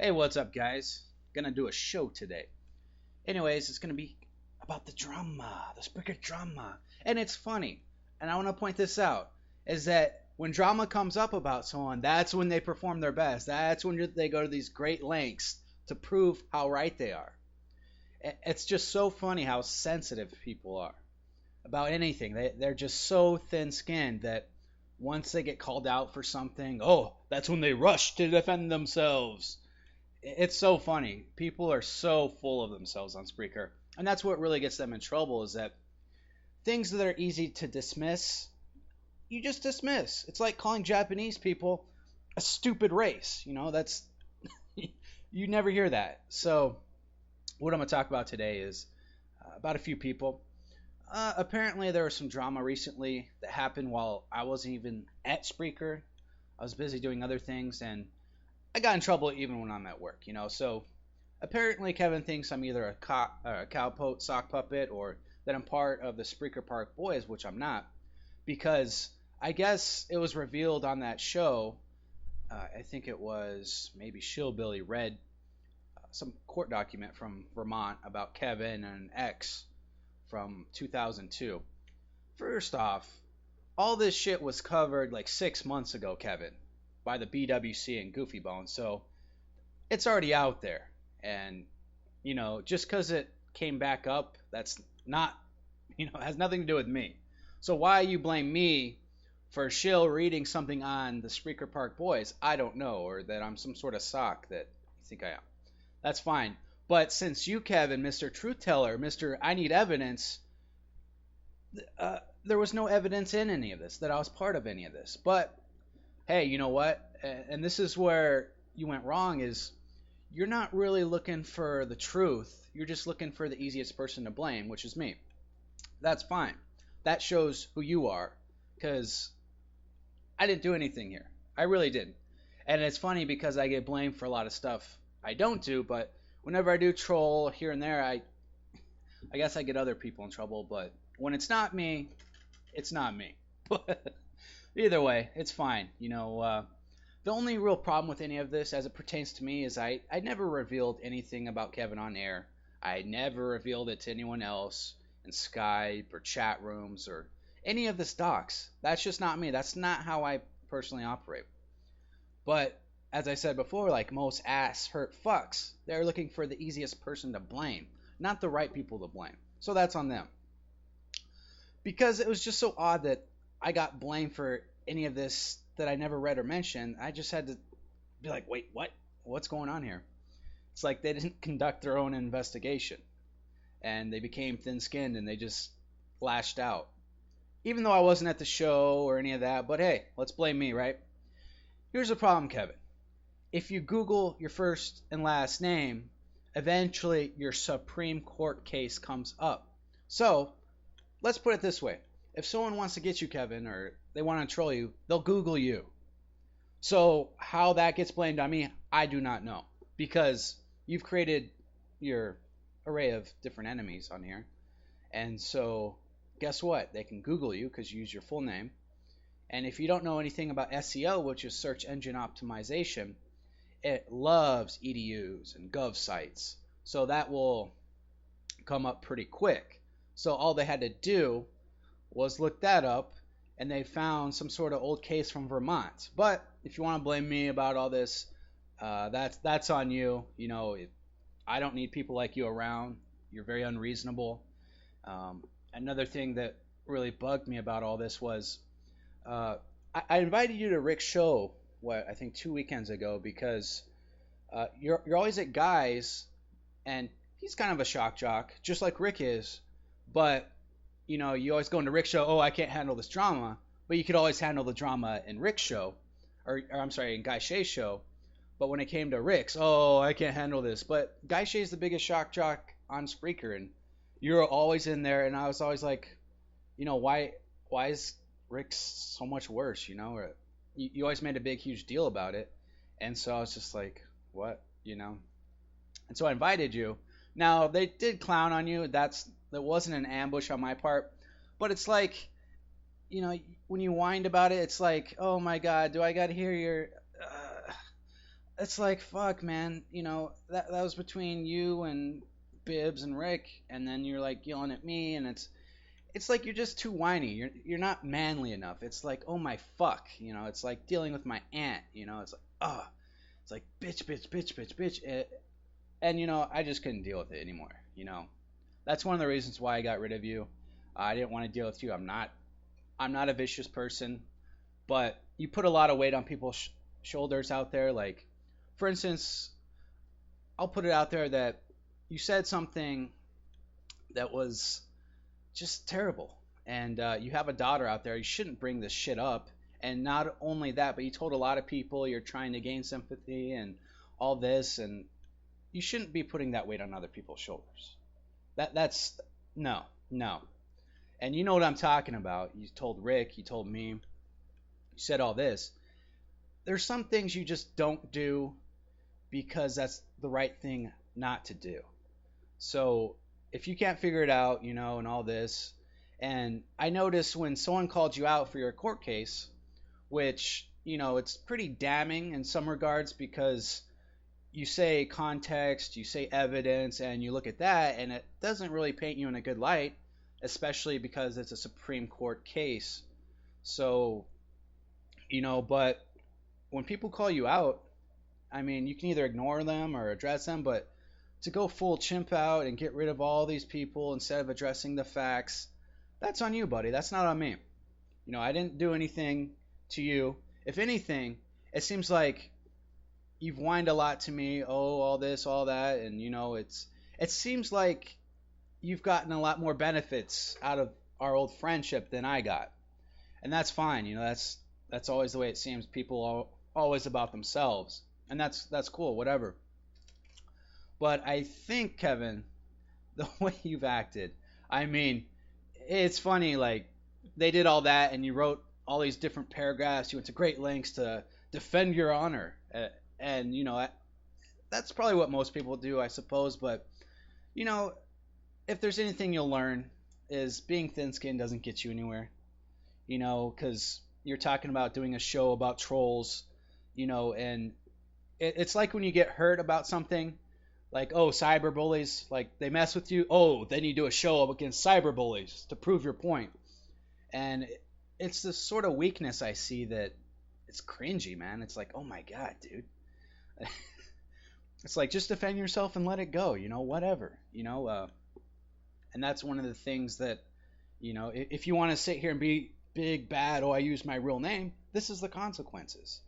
Hey, what's up, guys? Gonna do a show today. Anyways, it's gonna be about the drama, the Spreaker drama. And it's funny, and I wanna point this out, is that when drama comes up about someone, that's when they perform their best. That's when they go to these great lengths to prove how right they are. It's just so funny how sensitive people are about anything. They're just so thin skinned that once they get called out for something, oh, that's when they rush to defend themselves. It's so funny. People are so full of themselves on Spreaker. And that's what really gets them in trouble is that things that are easy to dismiss, you just dismiss. It's like calling Japanese people a stupid race. That's you never hear that. So, what I'm going to talk about today is about a few people. Apparently, there was some drama recently that happened while I wasn't even at Spreaker. I was busy doing other things, and I got in trouble even when I'm at work. So apparently Kevin thinks I'm either a cowpoke sock puppet or that I'm part of the Spreaker Park Boys, which I'm not, because I guess it was revealed on that show. I think it was maybe Shillbilly read some court document from Vermont about Kevin and an ex from 2002. First off, all this shit was covered like 6 months ago, Kevin, by the BWC and Goofy Bone. So it's already out there. And, just because it came back up, that's not, has nothing to do with me. So why you blame me for Shill reading something on the Spreaker Park Boys? I don't know. Or that I'm some sort of sock that you think I am. That's fine. But since you, Kevin, Mr. Truth Teller, Mr. I Need Evidence, there was no evidence in any of this, that I was part of any of this. But hey, you know what? And this is where you went wrong is you're not really looking for the truth. You're just looking for the easiest person to blame, which is me. That's fine. That shows who you are because I didn't do anything here. I really didn't. And it's funny because I get blamed for a lot of stuff I don't do, but whenever I do troll here and there, I guess I get other people in trouble, but when it's not me, it's not me. But either way, it's fine. The only real problem with any of this as it pertains to me is I never revealed anything about Kevin on air. I never revealed it to anyone else in Skype or chat rooms or any of this docs. That's just not me. That's not how I personally operate. But as I said before, like most ass hurt fucks, they're looking for the easiest person to blame, not the right people to blame. So that's on them. Because it was just so odd that I got blamed for any of this that I never read or mentioned. I just had to be like, wait, what? What's going on here? It's like they didn't conduct their own investigation. And they became thin-skinned and they just lashed out. Even though I wasn't at the show or any of that, but hey, let's blame me, right? Here's the problem, Kevin. If you Google your first and last name, eventually your Supreme Court case comes up. So, let's put it this way. If someone wants to get you, Kevin, or they want to troll you, they'll Google you. So how that gets blamed on me, I do not know. Because you've created your array of different enemies on here. And so guess what? They can Google you because you use your full name. And if you don't know anything about SEO, which is search engine optimization, it loves EDUs and gov sites. So that will come up pretty quick. So all they had to do was look that up, and they found some sort of old case from Vermont. But if you want to blame me about all this, that's on you. I don't need people like you around. You're very unreasonable. Another thing that really bugged me about all this was I invited you to Rick's show, I think 2 weekends ago, because you're always at Guy's, and he's kind of a shock jock, just like Rick is, but you always go into Rick's show, oh, I can't handle this drama, but you could always handle the drama in Rick's show, or I'm sorry, in Guy Shea's show. But when it came to Rick's, oh, I can't handle this. But Guy Shea's the biggest shock jock on Spreaker, and you're always in there, and I was always like, why is Rick's so much worse, Or you always made a big, huge deal about it, and so I was just like, what, And so I invited you. Now, they did clown on you. That wasn't an ambush on my part. But it's like, when you whined about it, it's like, oh my God, do I got to hear your it's like fuck, man. That was between you and Bibbs and Rick, and then you're like yelling at me, and it's like you're just too whiny. You're not manly enough. It's like, oh my fuck, it's like dealing with my aunt. It's like, oh, it's like bitch, bitch, bitch, bitch, bitch. And I just couldn't deal with it anymore. That's one of the reasons why I got rid of you. I didn't want to deal with you. I'm not a vicious person, but you put a lot of weight on people's shoulders out there. Like, for instance, I'll put it out there that you said something that was just terrible, and you have a daughter out there. You shouldn't bring this shit up. And not only that, but you told a lot of people you're trying to gain sympathy and all this, and you shouldn't be putting that weight on other people's shoulders. That's no, no. And you know what I'm talking about. You told Rick, you told me, you said all this. There's some things you just don't do because that's the right thing not to do. So if you can't figure it out, and all this, and I noticed when someone called you out for your court case, which, it's pretty damning in some regards because you say context, you say evidence, and you look at that, and it doesn't really paint you in a good light, especially because it's a Supreme Court case. So, but when people call you out, I mean, you can either ignore them or address them, but to go full chimp out and get rid of all these people instead of addressing the facts, that's on you, buddy. That's not on me. I didn't do anything to you. If anything, it seems like you've whined a lot to me. Oh, all this, all that, and it seems like you've gotten a lot more benefits out of our old friendship than I got, and that's fine. That's always the way it seems. People are always about themselves, and that's cool, whatever. But I think, Kevin, the way you've acted, I mean, it's funny. Like, they did all that, and you wrote all these different paragraphs. You went to great lengths to defend your honor, and that's probably what most people do, I suppose. But you know, if there's anything you'll learn, is being thin-skinned doesn't get you anywhere. Because you're talking about doing a show about trolls, and it's like when you get hurt about something, like, oh, cyberbullies, like they mess with you. Oh, then you do a show against cyberbullies to prove your point. And it's this sort of weakness I see that it's cringy, man. It's like, oh my god, dude. It's like, just defend yourself and let it go, whatever, and that's one of the things that, if you want to sit here and be big bad, oh, I use my real name, this is the consequences.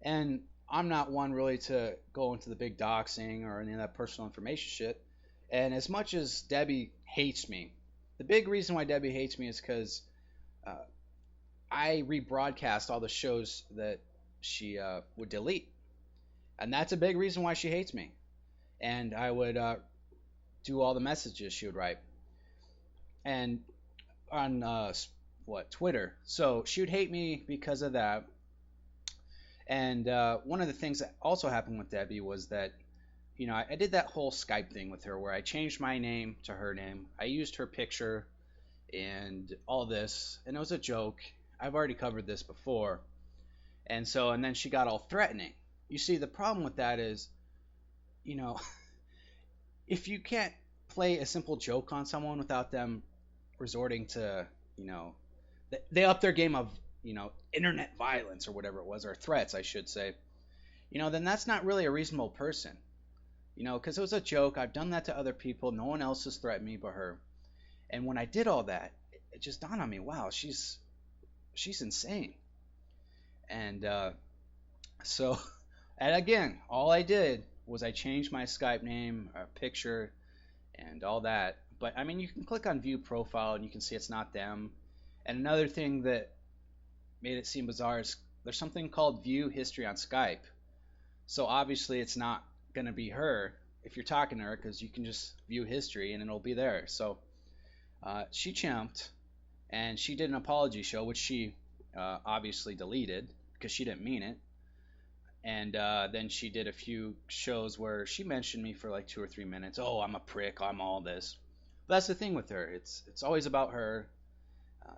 And I'm not one really to go into the big doxing or any of that personal information shit. And as much as Debbie hates me, the big reason why Debbie hates me is because I rebroadcast all the shows that she would delete. And that's a big reason why she hates me. And I would do all the messages she would write. And on Twitter. So she would hate me because of that. And one of the things that also happened with Debbie was that, I did that whole Skype thing with her where I changed my name to her name. I used her picture and all this, and it was a joke. I've already covered this before. And then she got all threatening. You see, the problem with that is, if you can't play a simple joke on someone without them resorting to, they up their game of, internet violence or whatever it was, or threats, I should say, then that's not really a reasonable person, because it was a joke. I've done that to other people. No one else has threatened me but her. And when I did all that, it just dawned on me, wow, she's insane. And so, and again, all I did was I changed my Skype name, picture, and all that. But I mean, you can click on view profile and you can see it's not them. And another thing that made it seem bizarre is there's something called view history on Skype. So obviously it's not going to be her if you're talking to her, because you can just view history and it'll be there. So she chimped, and she did an apology show, which she obviously deleted because she didn't mean it. And then she did a few shows where she mentioned me for like 2 or 3 minutes. Oh, I'm a prick. I'm all this. But that's the thing with her. It's always about her.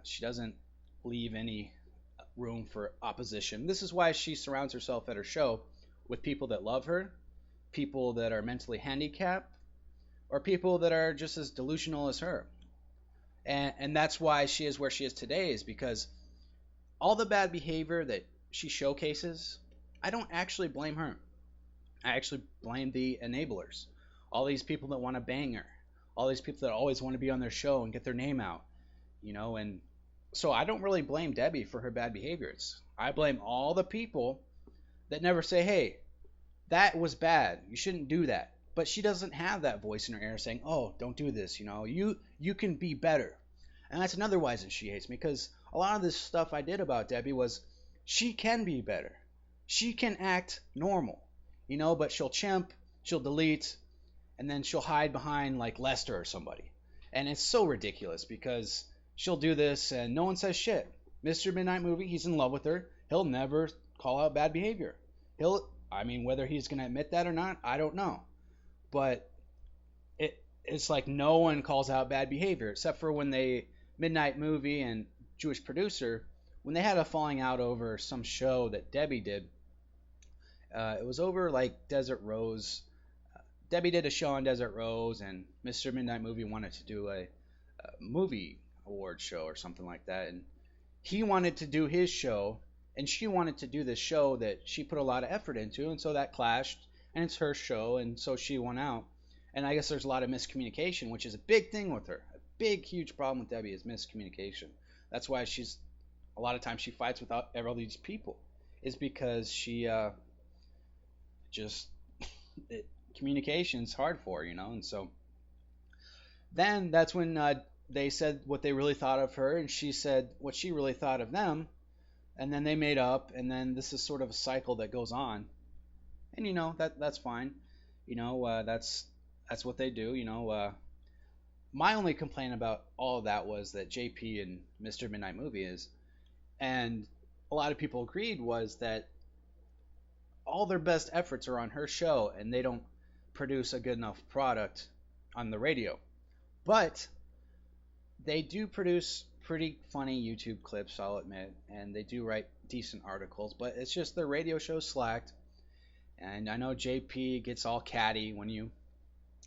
She doesn't leave any room for opposition. This is why she surrounds herself at her show with people that love her, people that are mentally handicapped, or people that are just as delusional as her. And that's why she is where she is today, is because all the bad behavior that she showcases, I don't actually blame her. I actually blame the enablers. All these people that want to bang her, all these people that always want to be on their show and get their name out, and so I don't really blame Debbie for her bad behaviors. I blame all the people that never say, "Hey, that was bad. You shouldn't do that." But she doesn't have that voice in her ear saying, "Oh, don't do this. You can be better." And that's another reason she hates me, because a lot of this stuff I did about Debbie was she can be better. She can act normal, but she'll chimp, she'll delete, and then she'll hide behind like Lester or somebody. And it's so ridiculous because she'll do this and no one says shit. Mr. Midnight Movie, he's in love with her. He'll never call out bad behavior. I mean, whether he's going to admit that or not, I don't know. But it's like no one calls out bad behavior except for when Midnight Movie and Jewish producer, when they had a falling out over some show that Debbie did. It was over like Desert Rose. Debbie did a show on Desert Rose, and Mr. Midnight Movie wanted to do a movie award show or something like that. And he wanted to do his show, and she wanted to do this show that she put a lot of effort into, and so that clashed, and it's her show, and so she won out. And I guess there's a lot of miscommunication, which is a big thing with her. A big, huge problem with Debbie is miscommunication. That's why a lot of times she fights with all these people, is because she just communication's hard for her, and so then that's when they said what they really thought of her, and she said what she really thought of them, and then they made up, and then this is sort of a cycle that goes on, and that's fine, that's what they do, my only complaint about all of that was that JP and Mr. Midnight Movie is, and a lot of people agreed, was that all their best efforts are on her show, and they don't produce a good enough product on the radio. But they do produce pretty funny YouTube clips, I'll admit, and they do write decent articles, but it's just their radio show slacked. And I know JP gets all catty when you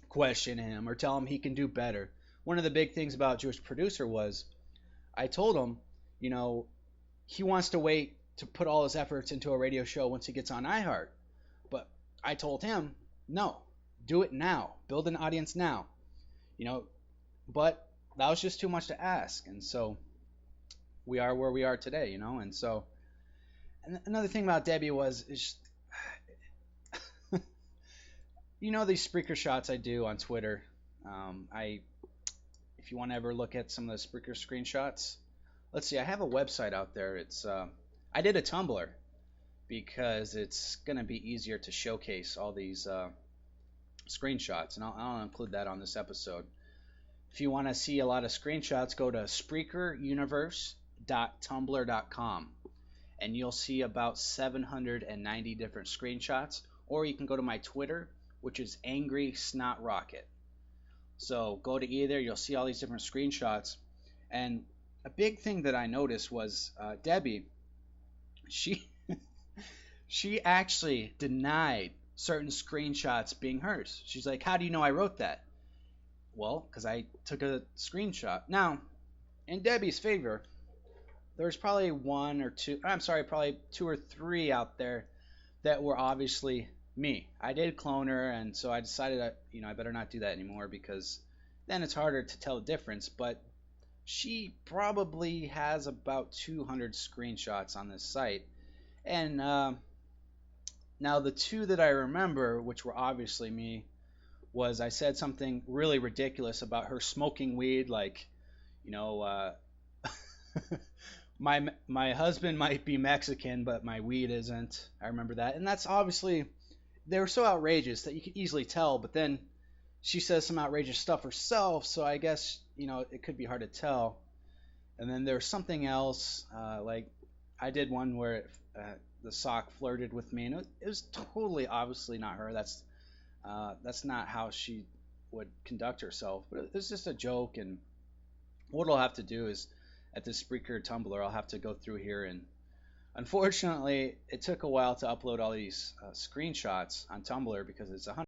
question him or tell him he can do better. One of the big things about Jewish Producer was, I told him, he wants to wait to put all his efforts into a radio show once he gets on iHeart. But I told him, no, do it now. Build an audience now. But that was just too much to ask. And so we are where we are today, And so another thing about Debbie is these Spreaker shots I do on Twitter. If you want to ever look at some of the Spreaker screenshots, let's see, I have a website out there. It's I did a Tumblr because it's going to be easier to showcase all these screenshots, and I'll include that on this episode. If you want to see a lot of screenshots, go to SpreakerUniverse.tumblr.com, and you'll see about 790 different screenshots, or you can go to my Twitter, which is Angry Snot Rocket. So go to either, you'll see all these different screenshots, and a big thing that I noticed was Debbie, she actually denied certain screenshots being hers. She's like, "How do you know I wrote that?" Well, because I took a screenshot. Now, in Debbie's favor, there's probably probably two or three out there that were obviously me. I did clone her, and so I decided that, I better not do that anymore, because then it's harder to tell the difference. But she probably has about 200 screenshots on this site. And now the two that I remember, which were obviously me, was I said something really ridiculous about her smoking weed, like, my husband might be Mexican, but my weed isn't. I remember that. And that's obviously, they were so outrageous that you could easily tell, but then she says some outrageous stuff herself, so I guess, it could be hard to tell. And then there's something else, like I did one where the sock flirted with me, and it was totally obviously not her. That's not how she would conduct herself, but it's just a joke. And what I'll have to do is, at this Spreaker Tumblr, I'll have to go through here and Unfortunately, it took a while to upload all these screenshots on Tumblr because it's 100